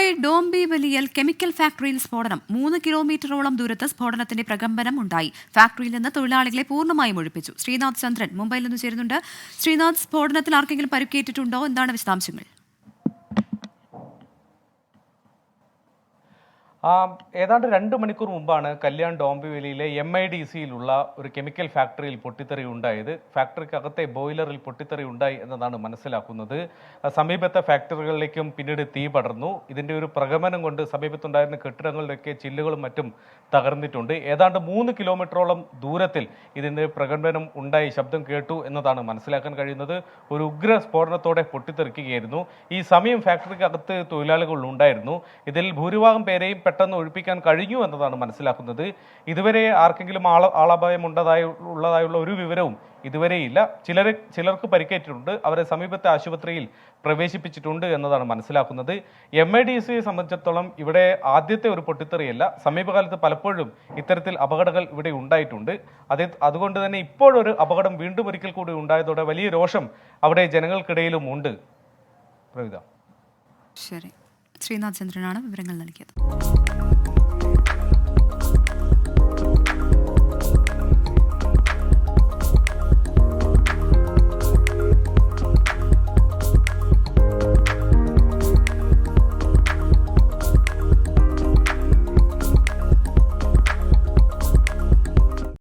Mumbai ഡോംബിവലിയിൽ chemical ഫാക്ടറിയിൽ സ്ഫോടനം 3 കിലോമീറ്ററോളം ദൂരത്ത് സ്ഫോടനത്തിന്റെ പ്രകമ്പനം ഉണ്ടായി. ഫാക്ടറിയിൽ നിന്ന് തൊഴിലാളികളെ പൂർണ്ണമായും ഒഴിപ്പിച്ചു. ശ്രീനാഥ് ചന്ദ്രൻ മുംബൈയിൽ നിന്ന് ചേരുന്നുണ്ട്. ശ്രീനാഥ്, സ്ഫോടനത്തിൽ ആർക്കെങ്കിലും പരിക്കേറ്റിട്ടുണ്ടോ? എന്താണ് വിശദാംശങ്ങൾ? ഏതാണ്ട് 2 മണിക്കൂർ മുമ്പാണ് കല്യാൺ ഡോംബിവലിയിലെ MIDCയിലുള്ള ഒരു കെമിക്കൽ ഫാക്ടറിയിൽ പൊട്ടിത്തെറി ഉണ്ടായത്. ഫാക്ടറിക്കകത്തെ ബോയിലറിൽ പൊട്ടിത്തെറി ഉണ്ടായി എന്നതാണ് മനസ്സിലാക്കുന്നത്. സമീപത്തെ ഫാക്ടറികളിലേക്കും പിന്നീട് തീ പടർന്നു. ഇതിൻ്റെ ഒരു പ്രകമ്പനം കൊണ്ട് സമീപത്തുണ്ടായിരുന്ന കെട്ടിടങ്ങളുടെയൊക്കെ ചില്ലുകളും മറ്റും തകർന്നിട്ടുണ്ട്. ഏതാണ്ട് 3 കിലോമീറ്ററോളം ദൂരത്തിൽ ഇതിൻ്റെ പ്രകമ്പനം ഉണ്ടായി, ശബ്ദം കേട്ടു എന്നതാണ് മനസ്സിലാക്കാൻ കഴിയുന്നത്. ഒരു ഉഗ്ര സ്ഫോടനത്തോടെ പൊട്ടിത്തെറിക്കുകയായിരുന്നു. ഈ സമയം ഫാക്ടറിക്കകത്ത് തൊഴിലാളികൾ ഉണ്ടായിരുന്നു. ഇതിൽ ഭൂരിഭാഗം പേരെയും പെട്ടെന്ന് ഒഴിപ്പിക്കാൻ കഴിഞ്ഞു എന്നതാണ് മനസ്സിലാക്കുന്നത്. ഇതുവരെ ആർക്കെങ്കിലും ആളപായം ഉള്ളതായുള്ള ഒരു വിവരവും ഇതുവരെയില്ല. ചിലർക്ക് പരിക്കേറ്റിട്ടുണ്ട്. അവരെ സമീപത്തെ ആശുപത്രിയിൽ പ്രവേശിപ്പിച്ചിട്ടുണ്ട് എന്നതാണ് മനസ്സിലാക്കുന്നത്. MIDCയെ സംബന്ധിച്ചിടത്തോളം ഇവിടെ ആദ്യത്തെ ഒരു പൊട്ടിത്തെറിയല്ല. സമീപകാലത്ത് പലപ്പോഴും ഇത്തരത്തിൽ അപകടങ്ങൾ ഇവിടെ ഉണ്ടായിട്ടുണ്ട്. അതുകൊണ്ട് തന്നെ ഇപ്പോഴൊരു അപകടം വീണ്ടും ഒരിക്കൽ കൂടി ഉണ്ടായതോടെ വലിയ രോഷം അവിടെ ജനങ്ങൾക്കിടയിലും ഉണ്ട്. പ്രവിത. ശരി, ശ്രീനാഥ് ചന്ദ്രനാണ് വിവരങ്ങൾ നൽകിയത്.